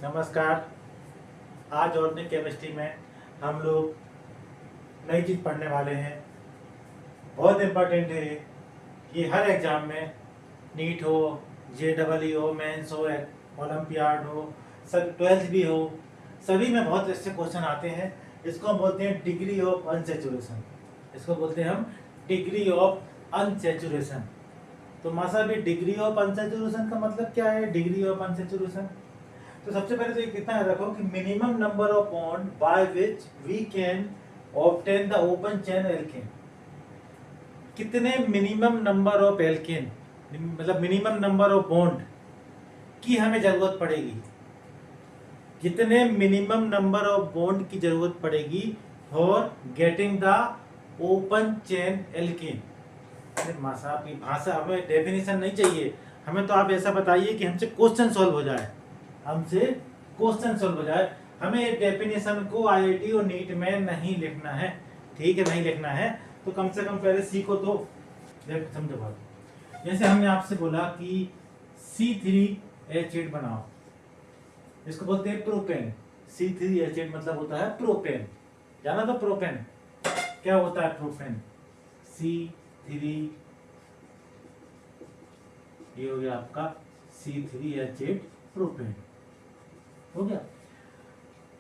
नमस्कार। आज organic chemistry में हम लोग नई चीज़ पढ़ने वाले हैं। बहुत इम्पोर्टेंट है कि हर एग्ज़ाम में नीट हो, JEE हो, मेंस हो, ओलंपियाड हो, सब 12th भी हो, सभी में बहुत ऐसे क्वेश्चन आते हैं। इसको हम बोलते हैं डिग्री ऑफ अनसेचुरेशन। इसको बोलते हैं हम डिग्री ऑफ अनसेचुरेशन। तो मासा भी डिग्री ऑफ अनसेचुरेशन का मतलब क्या है? डिग्री ऑफ अनसेचुरेशन, तो सबसे पहले तो ये कितना रखो कि minimum number of bond by which we can obtain the open chain alkane. कितने मिनिमम नंबर ऑफ एल्केन, मतलब मिनिमम नंबर ऑफ बॉन्ड की हमें जरूरत पड़ेगी, कितने मिनिमम नंबर ऑफ बॉन्ड की जरूरत पड़ेगी for getting the open chain alkane. मासा आपकी भाषा, हमें डेफिनेशन नहीं चाहिए, हमें तो आप ऐसा बताइए कि हमसे क्वेश्चन सॉल्व हो जाए, हमसे क्वेश्चन सॉल्व हो जाए। हमें डेफिनेशन को आईआईटी और नीट में नहीं लिखना है, ठीक है? नहीं लिखना है तो कम से कम पहले सीखो तो समझो बात। जैसे हमने आपसे बोला कि C3H8 बनाओ, इसको बोलते हैं प्रोपेन। C3H8 मतलब होता है प्रोपेन, जाना तो प्रोपेन क्या होता है? प्रोपेन C3, ये हो गया आपका C3H8 प्रोपेन, हो गया।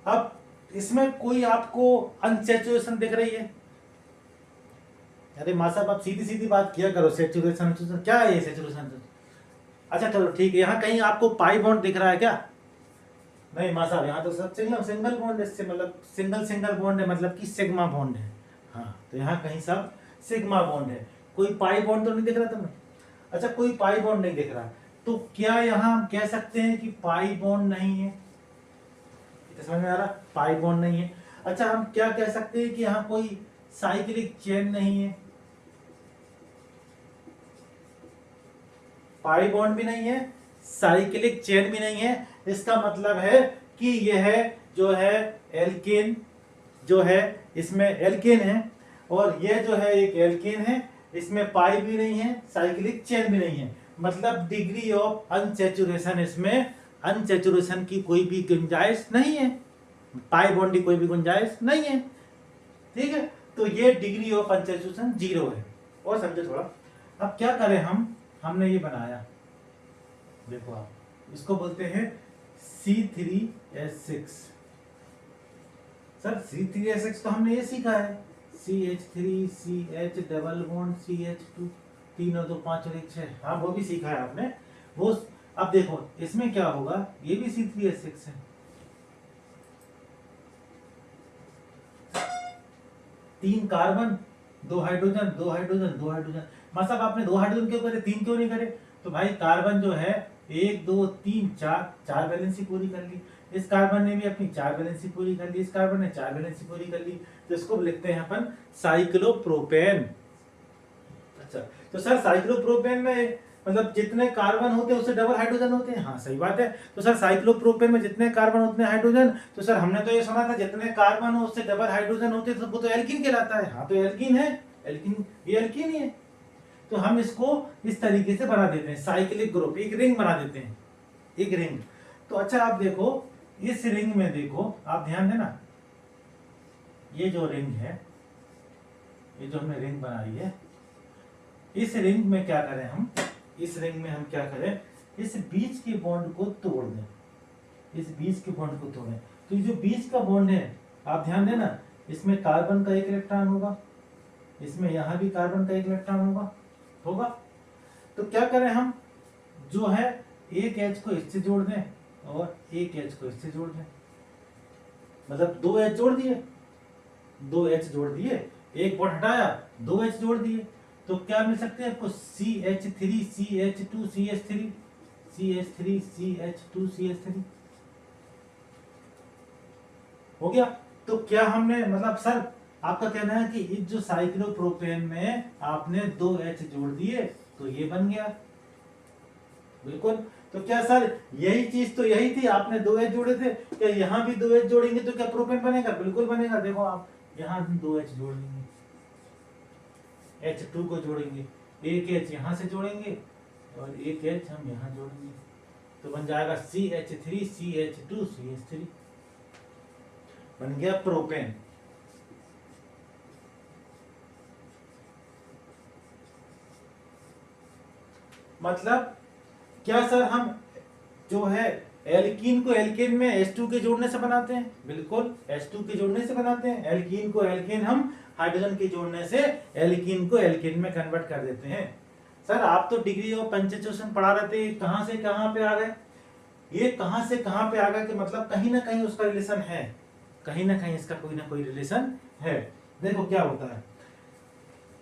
अब इसमें कोई आपको अनसेचुरेशन दिख रही है? अरे माँ साहब आप सीधी सीधी बात किया करो, सेचुरेशन क्या है ये सेचुरेशन? अच्छा चलो ठीक है, यहाँ कहीं आपको पाई बॉन्ड दिख रहा है क्या? नहीं माँ साहब, यहाँ तो सब सिंगल सिंगल बॉन्ड है, इससे मतलब सिंगल सिंगल बॉन्ड है, मतलब कि सिग्मा बॉन्ड है। हाँ, तो यहाँ कहीं सब सिग्मा बॉन्ड है, कोई पाई बॉन्ड तो नहीं दिख रहा तुम्हें? अच्छा, कोई पाई बॉन्ड नहीं दिख रहा, तो क्या यहाँ हम कह सकते हैं कि पाई बॉन्ड नहीं है? समझ में आ रहा? पाई बॉन्ड नहीं है। अच्छा, हम क्या कह सकते हैं कि यहाँ कोई साइक्लिक चेन नहीं है? पाई बॉन्ड भी नहीं है, साइक्लिक चेन भी नहीं है। इसका मतलब है कि यह जो है एल्केन, जो है इसमें एल्केन है, और यह जो है एक एल्केन है, इसमें पाई भी नहीं है, साइक्लिक चेन भी नहीं है। मतलब डिग्री ऑफ अनसेचुरेशन, इसमें अनसेचुरेशन की कोई भी गुंजाइश नहीं है, पाई बॉन्ड की कोई भी गुंजाइश नहीं है, ठीक है? तो ये डिग्री ऑफ अनसेचुरेशन 0 है। और समझे थोड़ा। अब क्या करें हमने ये बनाया, देखो आप, इसको बोलते हैं C3H6। सर C3H6 तो हमने ये सीखा है, CH3 CH double bond CH2, 3 और 2 5 और 1 6। हाँ, वो भी सीखा है आपने वो। अब देखो इसमें क्या होगा, ये भी C3H6 है, 3 कार्बन, 2 हाइड्रोजन, 2 हाइड्रोजन, 2 हाइड्रोजन। मतलब आपने 2 हाइड्रोजन क्यों करे, 3 क्यों नहीं करे? तो भाई कार्बन जो है 1 2 3 4 बैलेंसी पूरी कर ली, इस कार्बन ने भी अपनी 4 बैलेंसी पूरी कर ली, इस कार्बन ने 4 बैलेंसी पूरी कर ली, तो इसको लिखते हैं अपन साइक्लोप्रोपेन। अच्छा, तो सर साइक्लोप्रोपेन में मतलब जितने कार्बन होते हैं उससे डबल हाइड्रोजन होते हैं? हाँ सही बात है। तो सर साइक्लोप्रोपेन में जितने कार्बन उतने हाइड्रोजन, तो सर हमने तो ये सुना था जितने कार्बन हो उससे डबल हाइड्रोजन होते हैं, तो वो तो एल्कीन कहलाता है। हाँ, तो एल्कीन है, एल्कीन, ये एल्कीन ही है। तो हम इसको इस तरीके से बना देते हैं, साइक्लिक ग्रुप, एक रिंग बना देते हैं, एक रिंग। तो अच्छा आप देखो, इस रिंग में देखो, आप ध्यान देना, ये जो रिंग है, ये जो हमने रिंग बनाई है, इस रिंग में क्या करें हम, इस रिंग में हम क्या करें, इस बीच के बॉन्ड को तोड़ दें, इस बीच के बॉन्ड को तोड़ें। तो ये जो बीच का बॉन्ड है, आप ध्यान देना, इसमें कार्बन का 1 इलेक्ट्रॉन होगा, इसमें यहां भी कार्बन का 1 इलेक्ट्रॉन होगा। तो क्या करें हम, जो है एक H को इससे जोड़ दें और एक H को इससे जोड़ दें, मतलब 2 H जोड़ दिए, 2 H जोड़ दिए, एक बॉन्ड हटाया, 2 H जोड़ दिए, तो क्या मिल सकते हैं आपको? CH3 CH2 CH3, CH3 CH2 CH3 हो गया। तो क्या हमने, मतलब सर आपका कहना है कि इस जो साइक्लोप्रोपेन में आपने 2 H जोड़ दिए तो ये बन गया? बिल्कुल। तो क्या सर यही चीज तो यही थी, आपने 2 H जोड़े थे, क्या यहाँ भी 2 H जोड़ेंगे तो क्या प्रोपेन बनेगा? बिल्कुल बनेगा। देखो आप यहाँ 2 H जोड़ लेंगे, H2 को जोड़ेंगे, एक H यहाँ से जोड़ेंगे और एक H हम यहाँ जोड़ेंगे, तो बन जाएगा CH3 CH2 CH3, बन गया प्रोपेन। मतलब क्या सर हम जो है एल्कीन को एल्केन में H2 के जोड़ने से बनाते हैं? बिल्कुल, H2 के जोड़ने से बनाते हैं। एल्कीन को एल्केन हम हाइड्रोजन के जोड़ने से एल्कीन को एल्केन में कन्वर्ट कर देते हैं। सर आप तो डिग्री ऑफ पंचचूषण पढ़ा रहे थे, कहां से कहां पे आ गए? ये कहां से कहां पे आ गया कि मतलब कहीं ना कहीं उसका रिलेशन है, कहीं ना कहीं इसका कोई ना कोई रिलेशन है। देखो क्या होता है,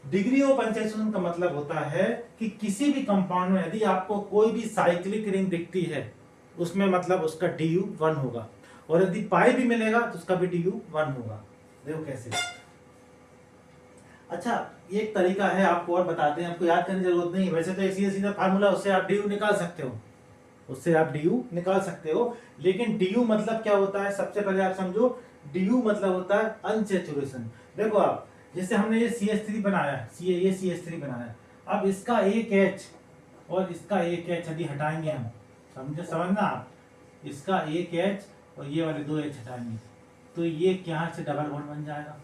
डिग्री ऑफ पंचचूषण का मतलब होता है कि किसी भी कंपाउंड में यदि आपको कोई भी साइक्लिक रिंग दिखती है, उसमें मतलब उसका DU 1 होगा, और यदि पाई भी मिलेगा तो उसका भी DU 1 होगा। देखो कैसे। अच्छा, एक तरीका है, आपको और बताते हैं, आपको याद करने की जरूरत नहीं, वैसे तो सीधा सीधा फार्मूला, उससे आप DU निकाल सकते हो, उससे आप DU निकाल सकते हो। लेकिन DU मतलब क्या होता है, सबसे पहले आप समझो, DU मतलब होता है अनसैचुरेशन। देखो आप, जैसे हमने ये CH3 बनाया, ये CH3 बनाया, अब इसका एक H और इसका एक H यदि हटाएंगे हम, समझना आप, इसका एक H और ये वाले दो H हटाएंगे, तो ये क्या से डबल बॉन्ड बन जाएगा।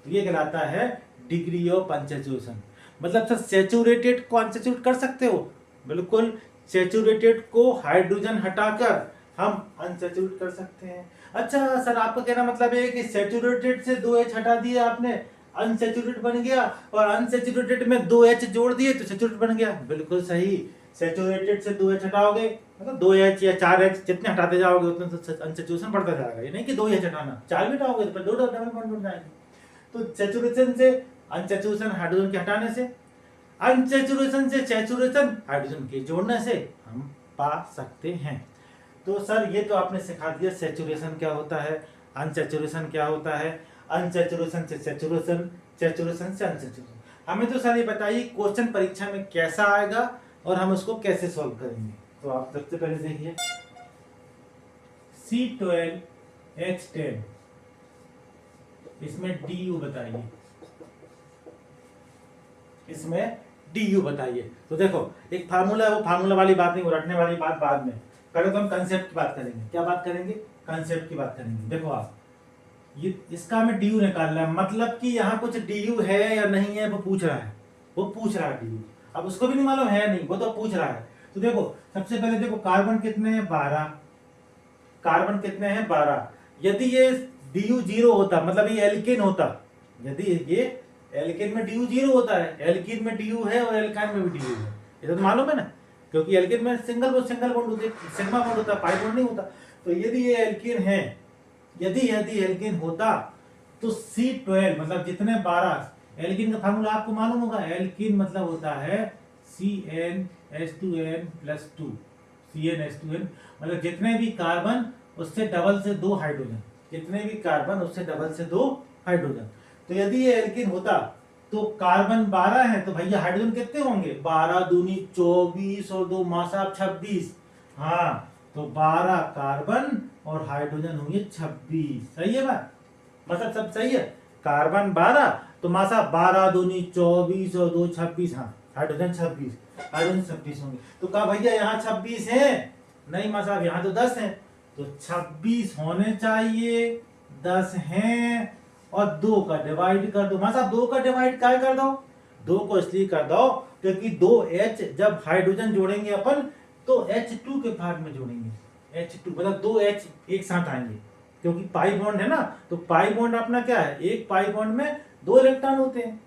तो ये कहलाता है डिग्री ऑफ अनसैचुरेशन। मतलब सर सैचुरेटेड को अनसैचुरेट कर सकते हो? बिल्कुल, सैचुरेटेड को हाइड्रोजन हटाकर हम अनसैचुरेट कर सकते हैं। अच्छा सर, आपका कहना मतलब है कि सैचुरेटेड से 2H हटा दिए आपने, अनसैचुरेटेड बन गया, और अनसैचुरेटेड में 2H जोड़ दिए तो सैचुरेटेड बन गया। बिल्कुल सही, सैचुरेटेड से 2H हटाओगे, मतलब 2H या 4H जितने हटाते जाओगे उतना तो अनसैचुरेशन बढ़ता जाएगा। ये नहीं कि 2H हटाना, 4 भी हटाओगे तो 2 डबल बॉन्ड बन जाएंगे। तो सैचुरेशन से अनसैचुरेशन हाइड्रोजन के हटाने से, अनसैचुरेशन से सैचुरेशन हाइड्रोजन के जोड़ने से हम पा सकते हैं। तो सर ये तो आपने सिखा दिया सैचुरेशन क्या होता है, अनसैचुरेशन क्या होता है, अनसैचुरेशन से सैचुरेशन, सैचुरेशन से अनसैचुरेशन। हमें तो सर ये बताइए क्वेश्चन परीक्षा में कैसा आएगा और हम उसको कैसे सॉल्व करेंगे। तो आप सबसे पहले देखिए, C12H10, इसमें DU बताइए, इसमें DU बताइए। तो देखो एक फार्मूला है, वो फार्मूला वाली बात नहीं, वो रटने वाली बात बाद में करें, तो हम कंसेप्ट की बात करेंगे। क्या बात करेंगे? कंसेप्ट की बात करेंगे। देखो आप, ये इसका हमें DU निकालना है, मतलब कि यहाँ कुछ DU है या नहीं है वो पूछ रहा है, वो पूछ रहा है DU। अब उसको भी नहीं मालूम है नहीं, वो तो पूछ रहा है। तो देखो सबसे पहले देखो कार्बन कितने हैं, 12, कार्बन कितने हैं, 12। यदि ये DU 0 होता, मतलब ये एल्केन होता, यदि ये एल्केन में DU 0 होता है, एल्कीन में DU है और एल्काइन में भी DU है, ये तो मालूम है ना, क्योंकि एल्केन में सिंगल बॉन्ड होते, सिग्मा बॉन्ड होता, पाई बॉन्ड नहीं होता। तो यदि ये एल्केन है, यदि एल्केन होता तो C12 मतलब जितने 12, एल्केन का फार्मूला आपको मालूम होगा, एल्केन मतलब होता है CnH2n+2, CnH2n मतलब जितने भी कार्बन उससे डबल से 2 हाइड्रोजन, जितने भी कार्बन उससे डबल से 2 हाइड्रोजन। तो यदि ये एल्केन होता तो कार्बन 12 है, तो भैया हाइड्रोजन कितने होंगे, 12 दूनी 24 और 2 मासा 26। हाँ, तो 12 कार्बन और हाइड्रोजन होंगे 26। सही है बात, मतलब सब सही है। कार्बन 12 तो मासा 12 दूनी 24 और 2 26, हाँ हाइड्रोजन 26, हाइड्रोजन 26 होंगे। तो कहा भैया यहाँ 26 है, नहीं मासा यहाँ तो 10 है, तो 26 होने चाहिए, 10 हैं, और 2 का डिवाइड कर दो। मासा 2 का डिवाइड क्या कर दो, 2 को इसलिए कर दो क्योंकि 2H जब हाइड्रोजन जोड़ेंगे अपन तो H2 के भाग में जोड़ेंगे, H2 मतलब 2H एक साथ आएंगे, क्योंकि पाई बॉन्ड है ना, तो पाई बॉन्ड अपना क्या है, एक पाई बॉन्ड में 2 इलेक्ट्रॉन होते हैं।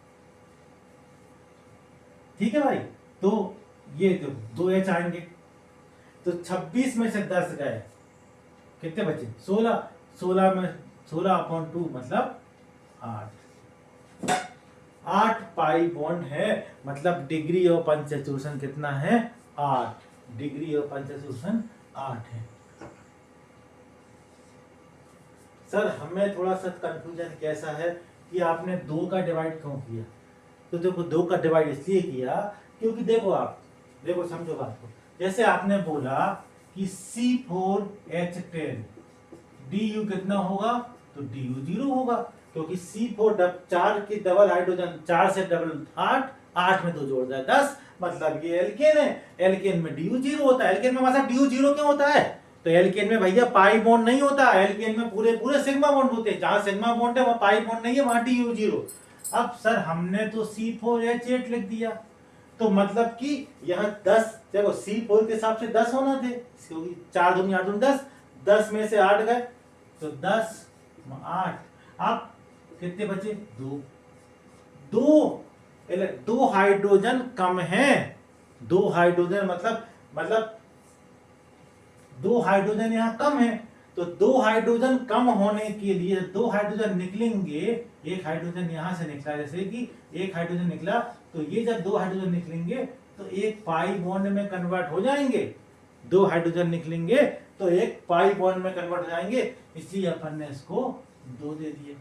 ठीक है भाई, तो ये जो 2H आएंगे, तो 26 में से 10 गए, कितने बचे, 16, 16 में 16/2 मतलब 8, 8 पाई बॉन्ड है, मतलब डिग्री ऑफ अनसैचुरेशन कितना है, 8, डिग्री ऑफ अनसैचुरेशन 8 है। सर हमें थोड़ा सा कंफ्यूजन कैसा है कि आपने 2 का डिवाइड क्यों किया। तो देखो 2 का डिवाइड इसलिए किया क्योंकि देखो आप, देखो समझो बात को, जैसे आपने बोला कि C4H10 DU कितना होगा, तो DU 0 होगा, क्योंकि C4 4 की डबल हाइड्रोजन, 4 से डबल 8, 8 में 2 जोड़ जाए 10, मतलब ये एल्केन है। एल्केन में डी जीरो होता है। एल्केन में मतलब डी जीरो क्यों होता है? तो एल्केन में भैया पाई बॉन्ड नहीं होता। एल्केन में पूरे पूरे सिग्मा बॉन्ड होते हैं। जहां सिग्मा बॉन्ड है वहां पाई बॉन्ड नहीं है, वहां डी जीरो। अब सर हमने तो C4H8 लिख दिया, तो मतलब कि यह 10, देखो C4 के हिसाब से 10 होना थे, क्योंकि 4 दूनी 8 दूनी 10, 10 में से 8 गए तो 10 8, अब कितने बचे? 2। दो हाइड्रोजन कम है। 2 हाइड्रोजन मतलब 2 हाइड्रोजन यहाँ कम है। तो 2 हाइड्रोजन कम होने के लिए 2 हाइड्रोजन निकलेंगे। एक हाइड्रोजन यहां से निकला, जैसे कि एक हाइड्रोजन निकला, तो ये जब 2 हाइड्रोजन निकलेंगे तो एक पाई बॉन्ड में कन्वर्ट हो जाएंगे। 2 हाइड्रोजन निकलेंगे तो एक पाई बॉन्ड में कन्वर्ट हो जाएंगे, इसलिए अपन ने इसको 2 दे दिए।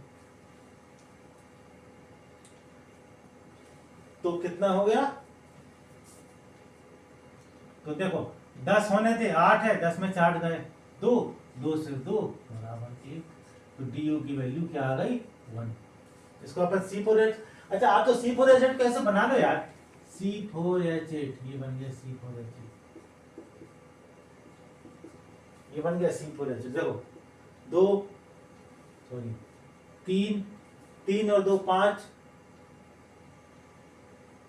तो कितना हो गया? तो देखो 10 होने थे, 8 है, 10 में 4 गए 2, 2 से 2 बराबर 1। तो डी की वैल्यू क्या आ गई? 1। इसको अपन C4H, अच्छा आप तो C4H8 कैसे बना लो यार। C4H8 ये बन गया C4H8, ये बन गया C4H8। देखो 2 सॉरी 3, 3 और 2 5,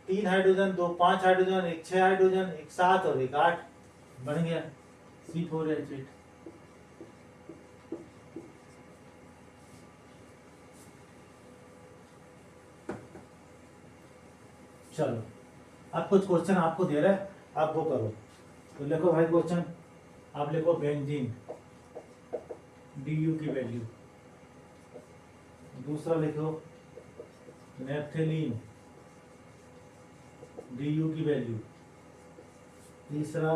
3 हाइड्रोजन, 2 5 हाइड्रोजन, एक 6 हाइड्रोजन, एक 7 और एक 8, बन गया C4H8। चलो अब कुछ क्वेश्चन आपको दे रहा है, आप वो करो। तो लिखो भाई क्वेश्चन, आप लिखो बेंजीन DU की वैल्यू। दूसरा लिखो नेफ्थेलीन DU की वैल्यू। तीसरा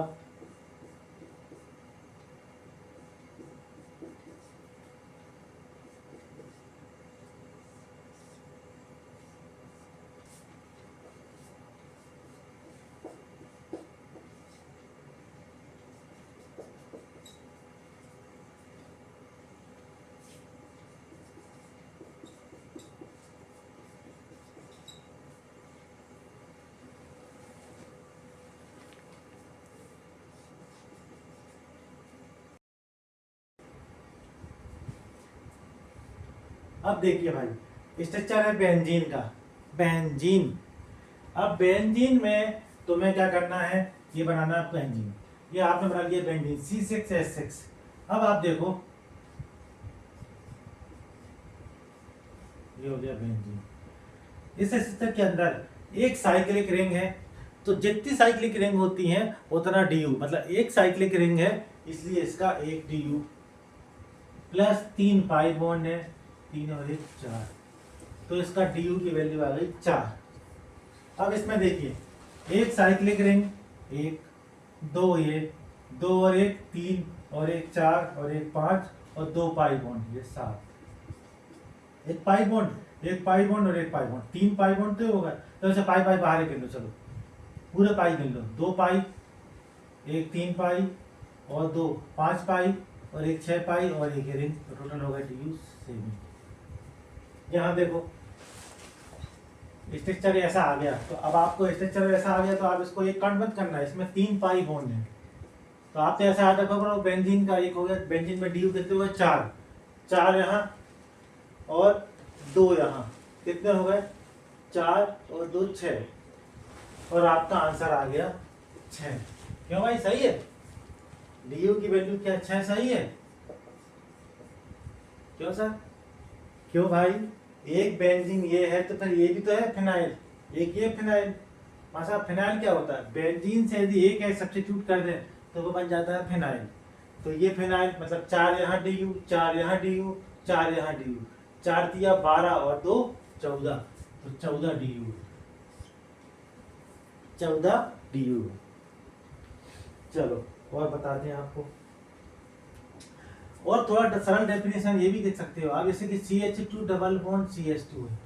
अब देखिए भाई स्ट्रक्चर है बेंजीन का। बेंजीन, अब बेंजीन में तुम्हें क्या करना है, ये बनाना है बेंजीन। ये आपने बना लिया बेंजीन C6H6। अब आप देखो ये हो गया बेंजीन। इस स्ट्रक्चर के अंदर एक साइक्लिक रिंग है, तो जितनी साइक्लिक रिंग होती हैं उतना DU, मतलब एक साइक्लिक रिंग है इसलिए इसका एक DU प्लस 3 पाई बॉन्ड है, 3 और 1 4, तो इसका DU की वैल्यू आ गई 4। अब इसमें देखिए एक साइक्लिक रिंग, 1 2 ये 2 और 1 3 और 1 4 और 1 5 और 2 पाई बॉन्ड, ये 7। एक पाई बॉन्ड, एक पाई बॉन्ड और एक पाई बॉन्ड, 3 पाई बॉन्ड तो होगा। तो इसे पाई पाई बाहर गिन लो, चलो पूरे पाई गिन लो। 2 पाई, एक 3 पाई और 2 5 पाई और एक 6 पाई और एक रिंग, तो टोटल होगा DU 7। यहाँ देखो स्ट्रक्चर ऐसा आ गया, तो अब आपको स्ट्रक्चर ऐसा आ गया तो आप इसको एक काउंट मत करना है, इसमें 3 पाई बॉन्ड है। तो आप तो ऐसा याद रखो करो, बेंजीन का एक हो गया, बेंजीन में DU कितने हुए 4, 4 यहाँ और 2 यहाँ, कितने हो गए 4 और 2 6, और आपका आंसर आ गया 6। क्यों भाई सही है? DU की वैल्यू क्या 6 सही है? क्यों सर? क्यों भाई? एक बेंजीन ये है तो फिर ये भी तो है फिनाइल, एक ये फिनाइल। मासा फिनाइल क्या होता है? बेंजीन से यदि एक है सब्स्टिट्यूट कर दें तो वो बन जाता है फिनाइल। तो ये फिनाइल मतलब 4 यहाँ DU, 4 यहाँ DU, 4 यहाँ DU, 4 दिया 12 और 2 14, तो 14 DU, 14 DU। चलो और बताते हैं आपको, और थोड़ा सरल डेफिनेशन ये भी देख सकते हो आप, जैसे कि CH2 डबल बॉन्ड CH2 है।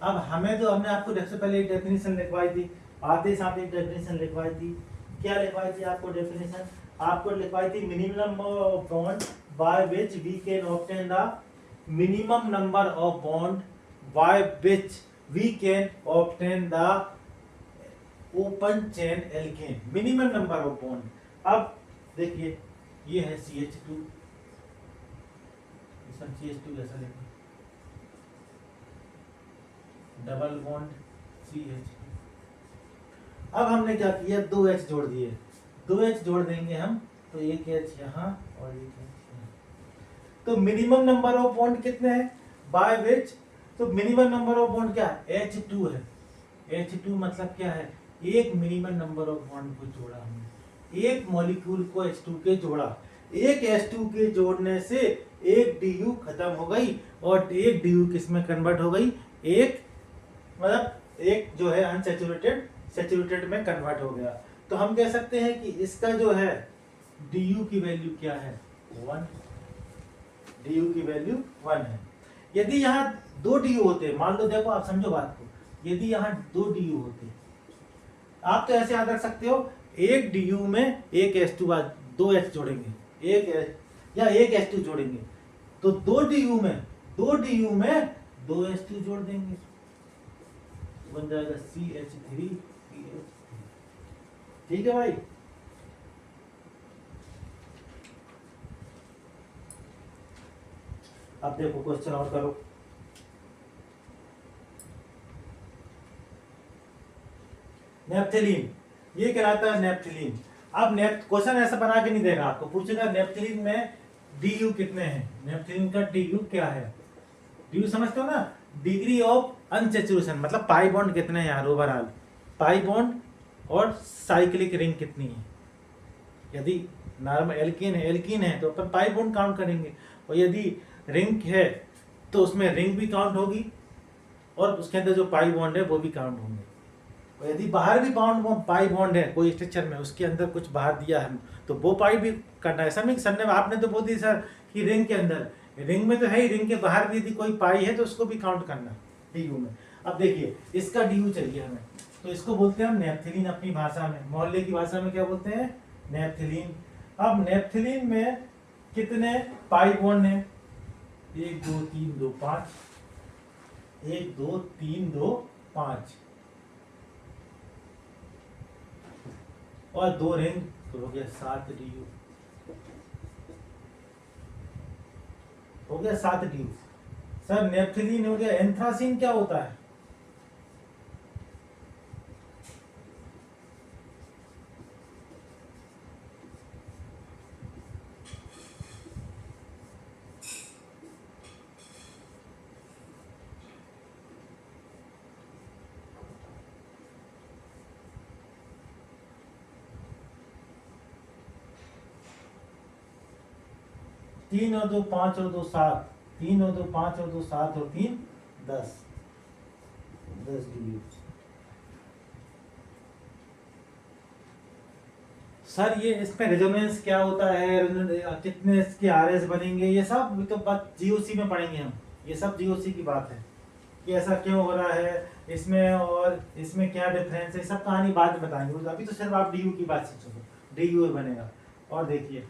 अब हमने आपको सबसे पहले एक डेफिनेशन लिखवाई थी, आते साथ एक डेफिनेशन लिखवाई थी। क्या लिखवाई थी आपको डेफिनेशन? आपको लिखवाई थी minimum bond by which we can obtain the minimum number of bond by which we can obtain the open chain alkane, minimum number of bond. अब देखिए ये है CH2, इसमें CH2 कैसा लिखें, डबल बॉन्ड CH। अब हमने क्या किया, 2H जोड़ दिए, 2H जोड़ देंगे हम तो एक H यहाँ और एक H यहाँ। तो मिनिमम नंबर ऑफ बॉन्ड कितने हैं, बाय विच, तो मिनिमम नंबर ऑफ बॉन्ड क्या है, H2 है। H2 मतलब क्या है, एक मिनिमम नंबर ऑफ बॉन्ड को जोड़ा हमने, एक मॉलिक्यूल को H2 के जोड़ा, एक H2 के जोड़ने से एक DU खत्म हो गई और एक DU किस में कन्वर्ट हो गई, एक मतलब एक जो है अनसैचुरेटेड सैचुरेटेड में कन्वर्ट हो गया। तो हम कह सकते हैं कि इसका जो है DU की वैल्यू क्या है, 1, DU की वैल्यू 1 है। यदि यहाँ 2 DU होते, मान लो, देखो आप समझो बात को, यदि यहाँ 2 DU होते, आप तो ऐसे याद रख सकते हो, एक DU में एक H2 दो H जोड़ेंगे, एक H या एक H2 जोड़ेंगे, तो 2 DU में 2 H2 जोड़ देंगे, बन जाएगा CH3 CH3। ठीक है भाई। अब देखो क्वेश्चन और करो, नेप्थलीन, ये कहलाता है नेप्थलीन। अब क्वेश्चन ऐसा बना के नहीं देगा, आपको पूछेगा नेप्थलीन में DU कितने हैं, नेप्थलीन का DU क्या है, DU समझते हो ना, डिग्री ऑफ अनसैचुरेशन, मतलब पाई बॉन्ड कितने हैं यार, ओवरऑल पाई बॉन्ड और साइक्लिक रिंग कितनी है। यदि नॉर्मल एल्कीन है तो अपन पाई बॉन्ड काउंट करेंगे, और यदि रिंग है तो उसमें रिंग भी काउंट होगी और उसके अंदर जो पाई बॉन्ड है वो भी काउंट होंगे। और यदि बाहर भी पाई बॉन्ड है कोई स्ट्रक्चर में, उसके अंदर कुछ बाहर दिया है तो वो पाई भी करना है। समझ सर ने आपने तो बोल दी सर कि रिंग के अंदर, रिंग में तो है ही, रिंग के बाहर भी यदि कोई पाई है तो उसको भी काउंट करना DU में। अब देखिए इसका DU चाहिए हमें, तो इसको बोलते हैं हम नेप्थलीन, अपनी भाषा में, मोहल्ले की भाषा में क्या बोलते हैं, नेप्थलीन। अब नेप्थलीन में कितने पाई बॉन्ड है, 1 2 3 2 5, 1 2 3 2 5 और 2 रिंग, तो हो गया 7 DU, हो गया 7 DU। सर नेप्थलीन हो गया, एंथ्रासीन क्या होता है, तीन और 2 5 और 2 7, 3 और 2 5 और 2 7 और 3 10, 10 DU। सर ये इसमें रेजोनेंस क्या होता है, कितने इसके RS बनेंगे, ये सब तो बात GOC में पढ़ेंगे हम, ये सब GOC की बात है कि ऐसा क्यों हो रहा है इसमें और इसमें क्या डिफरेंस है, सब कहानी बाद में बताएंगे। अभी तो सिर्फ आप DU की बात से चलो, DU बनेगा। और देखिए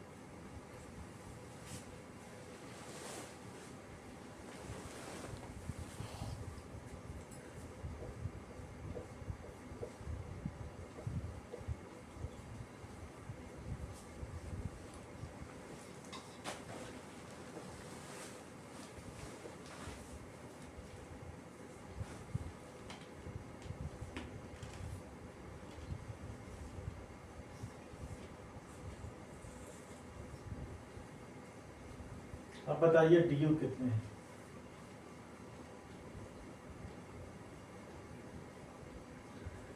अब बताइए DU कितने हैं,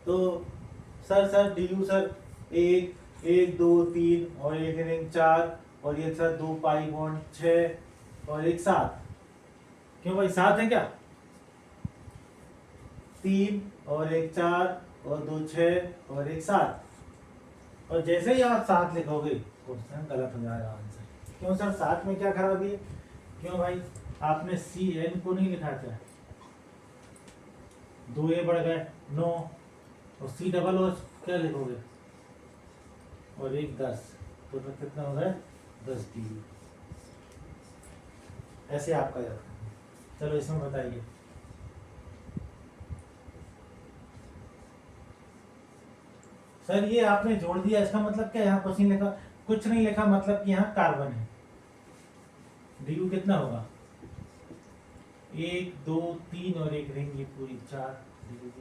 तो सर DU सर 1 1 2 3 और एक रिंग 4 और ये सर 2 पाई बॉन्ड 6 और एक 7, क्यों भाई 7 है क्या, 3 और एक 4 और 2 6 और एक 7, और जैसे ही आप 7 लिखोगे क्वेश्चन गलत हो जाएगा आंसर। क्यों सर 7 में क्या खराबी है, क्यों भाई आपने CN को नहीं लिखा था, 2 A बढ़ गए 9 और C डबल और क्या लिखोगे और एक 10, तो कितना हो रहा है 10 DU। ऐसे आपका याद करना। चलो इसमें बताइए सर ये आपने जोड़ दिया, इसका मतलब क्या, यहाँ कुछ नहीं लिखा, कुछ नहीं लिखा, मतलब कि यहाँ कार्बन है। डी कितना होगा, 1 2 3 और एक रिंग, ये पूरी 4 डी।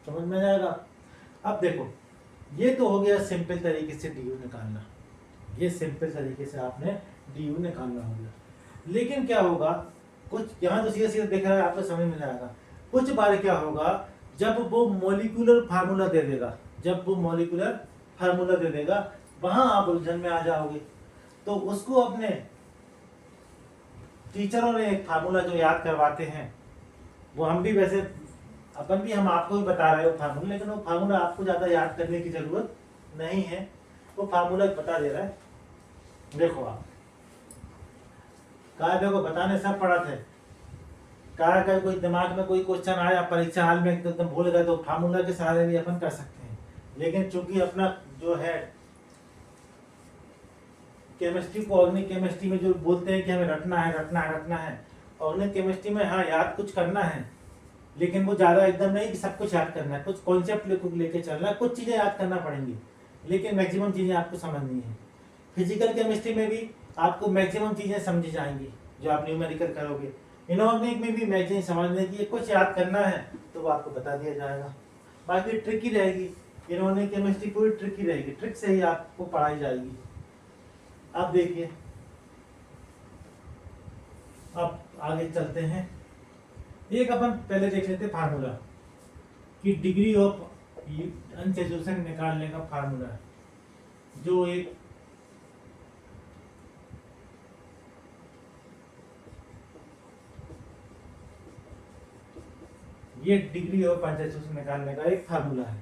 समझ में आएगा। अब देखो ये तो हो गया सिंपल तरीके से डी निकालना, ये सिंपल तरीके से आपने डी निकालना हो गया। लेकिन क्या होगा, कुछ यहाँ तो सीधा सीधा देख रहा है, आपको समझ में आएगा। कुछ बार क्या होगा, जब वो मॉलिक्यूलर फार्मूला दे देगा, जब वो मॉलिक्यूलर फार्मूला दे देगा, वहां आप उलझन में आ जाओगे। तो उसको अपने टीचरों ने एक फार्मूला जो याद करवाते हैं, वो हम भी वैसे अपन भी हम आपको भी बता रहे हो फार्मूला, लेकिन वो फार्मूला आपको ज्यादा याद करने की जरूरत नहीं है, वो फार्मूला बता दे रहा है। देखो आप कहा, देखो बताने सब पढ़ा थे, कहा का कोई दिमाग में कोई क्वेश्चन आया परीक्षा हाल में एकदम भूल गए तो फार्मूला के सहारे भी अपन कर सकते हैं। लेकिन चूंकि अपना जो है केमिस्ट्री को, ऑर्गेनिक केमिस्ट्री में जो बोलते हैं कि हमें रटना है रटना है रटना है, ऑर्गेनिक केमिस्ट्री में हाँ याद कुछ करना है, लेकिन वो ज्यादा एकदम नहीं कि सब कुछ याद करना है, कुछ कॉन्सेप्ट लेके चलना है, कुछ चीजें याद करना पड़ेंगी, लेकिन मैक्सिमम चीजें आपको समझनी है। फिजिकल केमिस्ट्री में भी आपको मैक्सिमम चीजें समझी जाएंगी जो आप न्यूमेरिकल करोगे। इनऑर्गेनिक में भी मैक्सिमम समझने की, कुछ याद करना है तो वो आपको बता दिया जाएगा। बाकी ट्रिक ही रहेगी, इनऑर्गेनिक केमिस्ट्री पूरी ट्रिक ही रहेगी, ट्रिक से ही आपको पढ़ाई जाएगी। अब देखिए, अब आगे चलते हैं। एक अपन पहले देख लेते फार्मूला कि डिग्री ऑफ अनसैचुरेशन निकालने का फार्मूला, जो एक ये डिग्री ऑफ अनसैचुरेशन निकालने का एक फार्मूला है।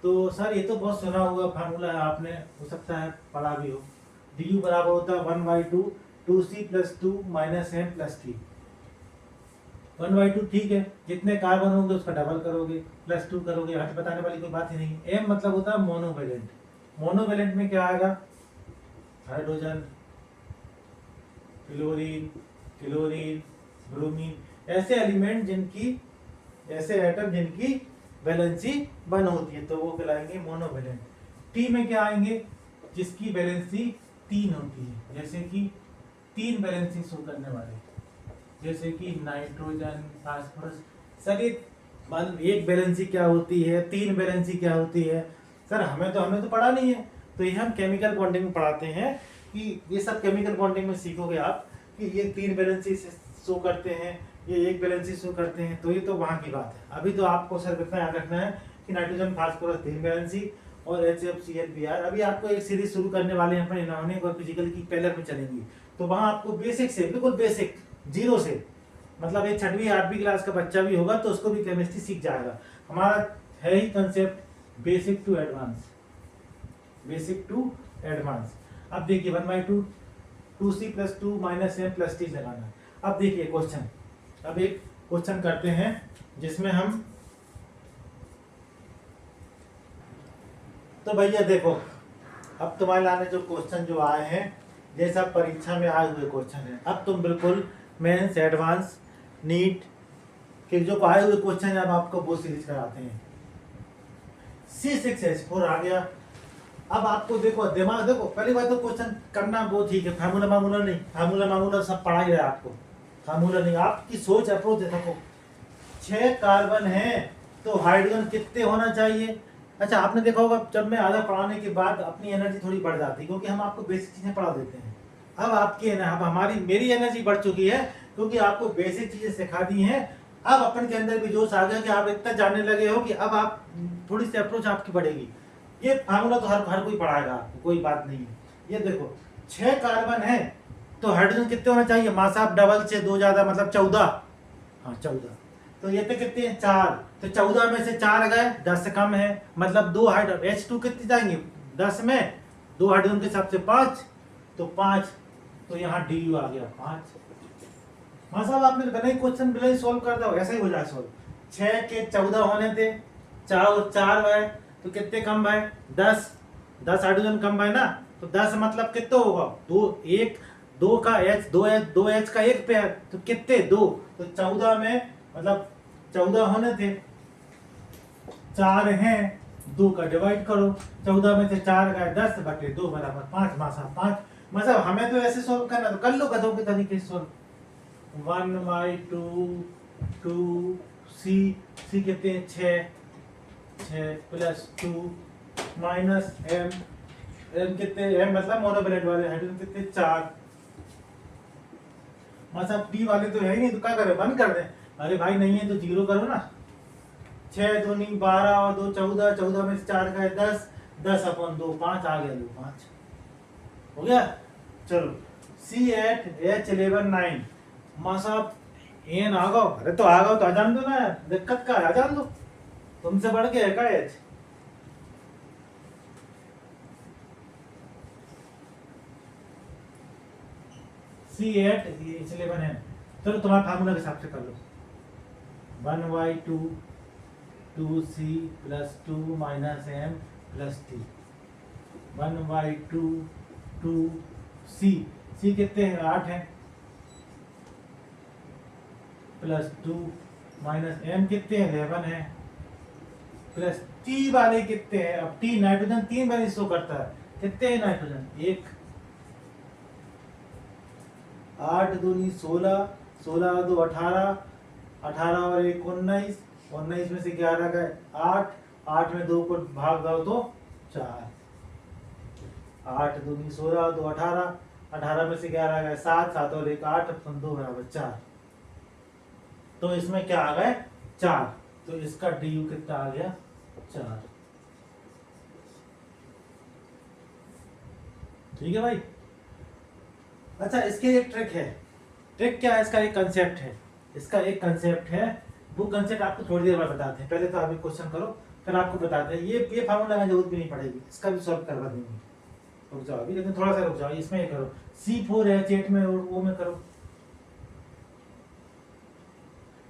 तो सर ये तो बहुत सुना हुआ फार्मूला है, आपने हो सकता है पढ़ा भी हो। डी बराबर होता है 1/2 2C+2 -m+t। 1/2 ठीक है, जितने कार्बन होंगे उसका डबल करोगे, +2 करोगे, हट बताने वाली कोई बात ही नहीं। m मतलब होता है मोनोवेलेंट। मोनोवेलेंट में क्या आएगा, हाइड्रोजन, क्लोरीन, क्लोरीन, ब्रोमीन, ऐसे एलिमेंट जिनकी, ऐसे एटम जिनकी वैलेंसी 1 होती है, तो वो कहलाएंगे मोनोवेलेंट। टी में क्या आएंगे, जिसकी वैलेंसी 3 होती है, जैसे कि 3 वैलेंसी शो करने वाले, जैसे कि नाइट्रोजन, फास्फोरस। सर एक वैलेंसी क्या होती है, 3 वैलेंसी क्या होती है, सर हमने तो पढ़ा नहीं है। तो ये हम केमिकल बॉन्डिंग में पढ़ाते हैं कि ये सब केमिकल बॉन्डिंग में सीखोगे आप कि ये 3 वैलेंसी शो करते हैं, ये 1 वैलेंसी शो करते हैं। तो ये तो वहाँ की बात है। अभी तो आपको सिर्फ इतना याद रखना है कि नाइट्रोजन, फास्फोरस 3 वैलेंसी और HFCl। अभी आपको एक सीरीज शुरू करने वाले हैं अपने इनऑर्गेनिक और फिजिकल की, पहले में चलेंगी। तो वहाँ आपको बेसिक से, बिल्कुल बेसिक, जीरो से, मतलब एक 6वीं 8वीं क्लास का बच्चा भी होगा तो उसको भी केमिस्ट्री सीख जाएगा। हमारा है ही concept basic to advance, basic to advance. अब देखिए 1/2 2C+2 -m+t लगाना। अब देखिए क्वेश्चन, अब एक क्वेश्चन करते हैं जिसमें हम, तो भैया देखो अब तुम्हारे लाने जो क्वेश्चन जो आए हैं, जैसा परीक्षा में आए हुए क्वेश्चन है, अब तुम बिल्कुल मेंस, एडवांस, नीट के जो आए हुए क्वेश्चन है, अब आपको वो सीरीज कराते हैं। C6H4 आ गया। अब आपको देखो दिमाग, देखो पहली बात तो क्वेश्चन करना वो ठीक है, फार्मूला मामूला नहीं, फार्मूला मामूला सब पढ़ा ही रहा है आपको, फार्मूला नहीं, आपकी सोच अप्रोच है। देखो 6 कार्बन है तो हाइड्रोजन कितने होना चाहिए। अच्छा आपने देखा होगा जब मैं आधा पढ़ाने के बाद अपनी एनर्जी थोड़ी बढ़ जाती है, क्योंकि हम आपको बेसिक चीजें पढ़ा देते हैं। अब आपकी अब हमारी मेरी एनर्जी बढ़ चुकी है क्योंकि आपको बेसिक चीजें सिखा दी हैं। अब अपन के अंदर भी जोश आ गया कि आप इतना जानने लगे हो कि अब आप थोड़ी सी अप्रोच आपकी बढ़ेगी। ये फार्मूला तो हर कोई पढ़ाएगा आपको, कोई बात नहीं है। ये देखो 6 कार्बन है तो हाइड्रोजन कितने होना चाहिए, मास ऑफ डबल से 2 ज्यादा मतलब 14, हाँ 14। तो ये तो कितने हैं 4, तो 14 में से 4 गए, 10 कम है, मतलब 2 हाइड्रोजन, H2 कितने जाएंगे 10 में 2 हाइड्रोजन के हिसाब से 5, तो 5, तो यहाँ DU आ गया 5। हाँ साहब आपने बना ही क्वेश्चन बिना ही सोल्व कर दो, ऐसा ही हो जाए सोल्व। 6 के 14 होने थे, 4 और 4 भाई, तो कितने कम भाई 10 हाइड्रोजन कम भाई ना, तो 10 मतलब कितना होगा 2 का H 2H का एक पेयर, तो कितने 2, तो 14 में मतलब 14 होने थे, 4 हैं, 2 का डिवाइड करो, 14 में से 4 गए 10 बटे 2 बराबर 5, मासा 5। मतलब हमें तो ऐसे सोल्व करना, तो कर लो गधों के तरीके से सोल्व। 1/2 2 सी कितने हैं 6 प्लस 2 माइनस एम कितने, एम मतलब मोनोवैलेंट वाले हाइड्रोजन कितने 4। मतलब पी वाले तो है ही नहीं, तो क्या करें बंद कर दें। अरे भाई नहीं है तो 0 करो ना। 6 दूनी 12 और 2 14, 14 में से 4 गए 10, 10 अपन 2 5 आ गया, 2 5 हो गया। चलो C8H11 9 मासा एन आ गो। अरे तो आ गो तो आ जान दो ना यार, दिक्कत का है, आ जान दो, तुमसे बढ़ के है का एच। C8H11 है। चलो तुम्हारे फार्मूला के हिसाब से कर लो। 1/2 2C plus 2 minus m plus t. 1/2 2C कितने हैं 8 हैं, प्लस 2 माइनस एम कितने हैं 11 है, प्लस टी वाले कितने हैं। अब टी नाइट्रोजन 3 बार शो करता है, कितने हैं नाइट्रोजन 1। 8 दूनी 16, 16 2 18, 18 और 1 19, 19 में से 11 गए 8, 8 में 2 को भाग दो तो 4। 8 दूनी 16 2 18, 18 में से 11 गए 7, 7 और 1 8, अपन 2 बराबर 4। तो इसमें क्या आ गए 4, तो इसका डी यू कितना आ गया 4। ठीक है भाई। अच्छा इसके एक ट्रिक है। ट्रिक क्या है, इसका एक कंसेप्ट है, इसका एक कंसेप्ट है। वो कंसेप्ट आपको थोड़ी देर में बताते हैं, पहले तो आप एक क्वेश्चन करो फिर आपको बताते हैं। ये फार्मूला में जरूरत भी नहीं पड़ेगी, इसका भी सॉल्व करवा देंगे। रुक जाओ अभी, लेकिन थोड़ा सा रुक जाओ, इसमें ये करो C4H8 में और वो में करो।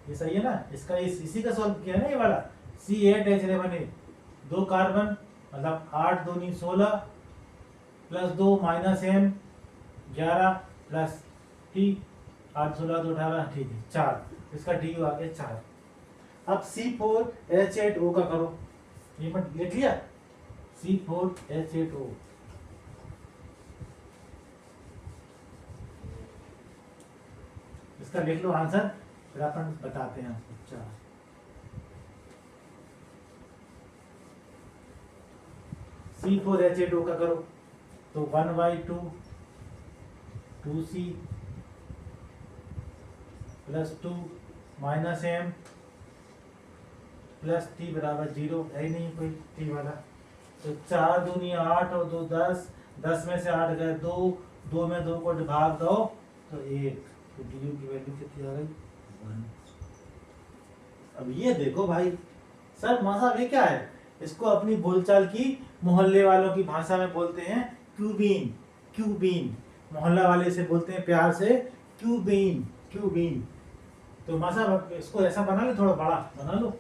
ये सही है ना, इसका इसी का सॉल्व किया ना ये वाला। C8H11 2 कार्बन मतलब 8 दूनी 16 plus 2 minus m 11 plus t 8 16 2 18, ठीक है 4, इसका डी यू आ गया 4। अब C4H8O का करो, ये मत लिख लिया C4H8O। इसका लिख लो आंसर, फिर अपन बताते हैं आपको। 4 C4H8O का करो तो 1/2 2C plus 2 minus m plus t बराबर 0 है ही नहीं कोई टी वाला। तो 4 दूनी 8 और 2 10, 10 में से 8 गए 2, 2 में 2 को भाग दो तो 1, तो डी यू की वैल्यू कितनी आ गई 1। अब ये देखो भाई सर मसा ये क्या है, इसको अपनी बोलचाल की मोहल्ले वालों की भाषा में बोलते हैं क्यूबीन। क्यूबीन मोहल्ला वाले से बोलते हैं प्यार से क्यूबीन, क्यूबीन। तो मसा इसको ऐसा बना लो, थोड़ा बड़ा बना लो।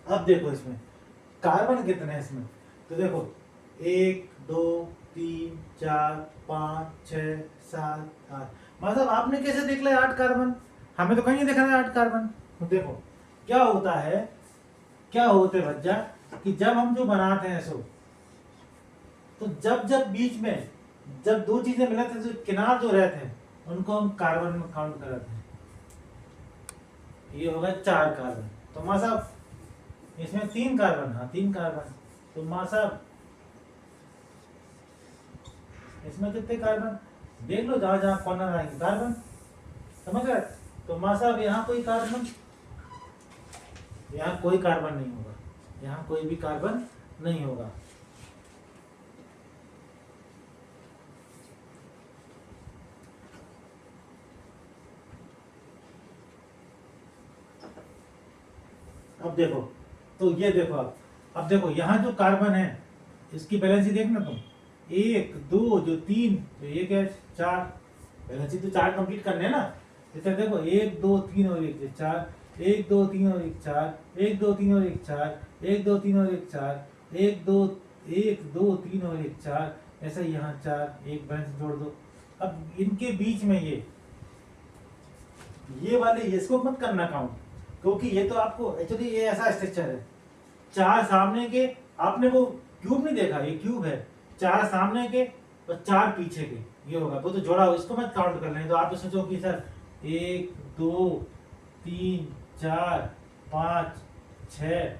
अब देखो इसमें कार्बन कितने हैं इसमें, तो देखो 1 2 3 4 5 6 7 8, मतलब आपने कैसे देख लिया 8 कार्बन, हमें तो कहीं नहीं देखा था 8 कार्बन। तो देखो क्या होता है, क्या होते भज्जा कि जब हम जो बनाते हैं सो, तो जब जब बीच में जब दो चीजें मिलते हैं तो किनार जो रहते हैं उनको हम कार्बन में काउंट कराते हैं। ये होगा 4 कार्बन, तो मां साहब इसमें 3 कार्बन, हाँ 3 कार्बन, तो मां साहब इसमें कितने कार्बन देख लो, जहां जहां कॉर्नर आएंगे कार्बन, समझ गए। तो मां साहब यहाँ कोई कार्बन, यहाँ कोई कार्बन नहीं होगा, यहाँ कोई भी कार्बन नहीं होगा। अब देखो, तो ये देखो अब देखो यहाँ जो कार्बन है इसकी बैलेंसी देखना तुम, 1 2 जो 3 तो ये क्या 4, बैलेंसी तो 4 कंप्लीट करने हैं ना। इसे देखो 1 2 3 और 1 4, 1 2 3 और 1 4, 1 2 3 और 1 4, 1 2 3 और 1 4, 1 2 3 और 1 4, ऐसा यहाँ 4, एक बैलेंस जोड़ दो। अब इनके बीच में ये वाले इसको मत करना काउंट, क्योंकि ये तो आपको एक्चुअली ये ऐसा स्ट्रक्चर है, 4 सामने के, आपने वो क्यूब नहीं देखा, ये क्यूब है, 4 सामने के और 4 पीछे के, ये होगा वो तो जोड़ा हो, इसको मत काउंट कर लें। तो आप सोचो कि सर 1 2 3 4 5 6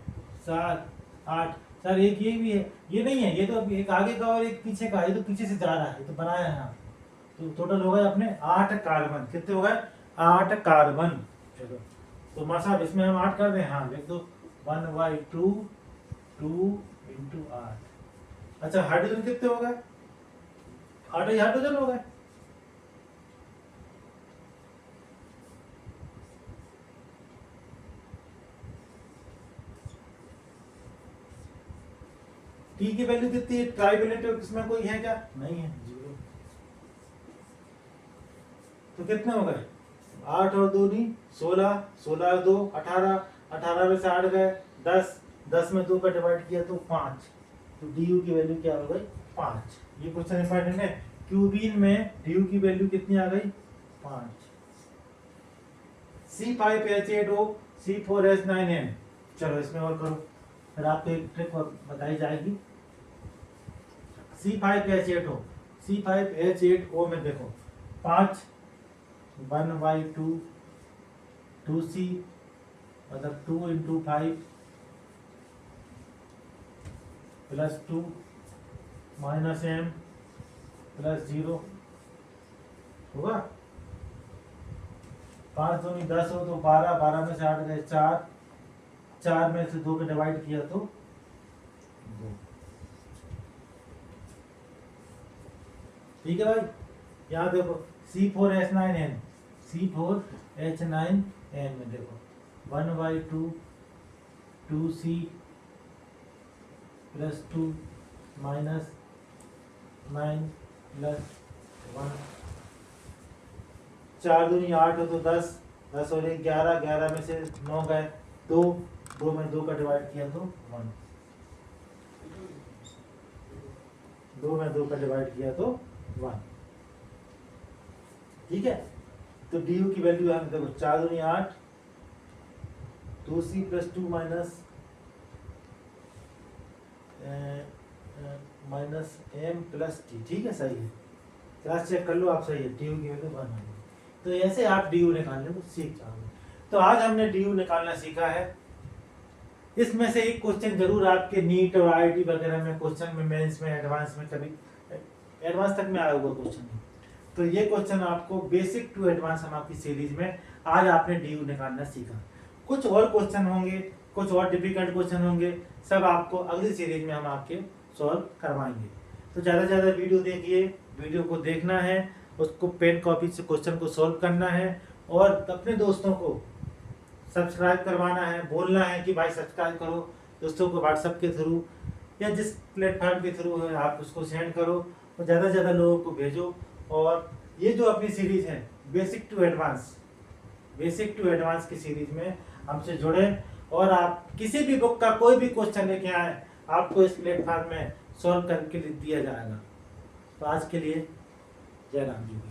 7 8, सर एक ये भी है, ये नहीं है, ये तो एक आगे का और एक पीछे का, ये तो पीछे से जा रहा है, ये तो बनाया है। तो टोटल हो गए अपने 8 कार्बन, कितने हो गए 8 कार्बन। चलो तो मां साहब इसमें हम 8 कर दें, हाँ लिख दो 1/2 2 × 8। अच्छा हाइड्रोजन कितने हो गए, 8 ही हाइड्रोजन हो गए। टी की वैल्यू कितनी है, ट्राइवेलेंट इसमें कोई है क्या, नहीं है, 0। तो कितने हो गए 8 और 2 नहीं 16, 16 और 2 18, 18 में से 8 गए 10, 10 में 2 का डिवाइड किया तो 5, तो डी की वैल्यू क्या हो गई 5। ये क्वेश्चन इंपॉर्टेंट है, क्यूबीन में डी की वैल्यू कितनी आ गई 5। C5H8O C4H9N, चलो इसमें और करो, फिर आपको एक ट्रिक बताई जाएगी। C5H8O, C5H8O में देखो 5 1/2 2C, मतलब 2 × 5 + 2 -m + 0 होगा। 5 दूनी 10 हो तो 12, 12 में से 8 गए 4, 4 में से 2 का डिवाइड किया तो 2। ठीक है भाई, यहाँ देखो C4H9N, C4H9N में देखो 1/2 2C + 2 -9 + 1, 4 दूनी 8 हो तो 10, 10 और 1 11, 11 में से 9 गए 2, 2 में 2 का डिवाइड किया तो 1, 2 में 2 का डिवाइड किया तो 1। ठीक है, तो डी की वैल्यू है देखो 4 दूनी 8, 2C + 2 -m + t, ठीक है सही है, क्लास चेक कर लो आप, सही है, डी की वैल्यू 1 है। तो ऐसे आप डी निकालने को सीख जाओगे। तो आज हमने डी निकालना सीखा है। इसमें से एक क्वेश्चन जरूर आपके नीट और आईआईटी वगैरह में क्वेश्चन में, मेंस में, एडवांस में, कभी एडवांस तक में आया हुआ क्वेश्चन है। तो ये क्वेश्चन आपको बेसिक टू एडवांस हम आपकी सीरीज में आज आपने डी निकालना सीखा। कुछ और क्वेश्चन होंगे, कुछ और डिफिकल्ट क्वेश्चन होंगे, सब आपको अगली सीरीज में हम आपके सॉल्व करवाएंगे। तो ज़्यादा से ज़्यादा वीडियो देखिए, वीडियो को देखना है, उसको पेन कॉपी से क्वेश्चन को सॉल्व करना है और अपने दोस्तों को सब्सक्राइब करवाना है, बोलना है कि भाई सब्सक्राइब करो, दोस्तों को व्हाट्सएप के थ्रू या जिस प्लेटफॉर्म के थ्रू है आप उसको सेंड करो और ज़्यादा से ज़्यादा लोगों को भेजो। और ये जो अपनी सीरीज़ है बेसिक टू एडवांस की सीरीज में हमसे जुड़े और आप किसी भी बुक का कोई भी क्वेश्चन लेके आए, आपको इस प्लेटफॉर्म में सॉल्व करके दिया जाएगा। तो आज के लिए जय राम जी।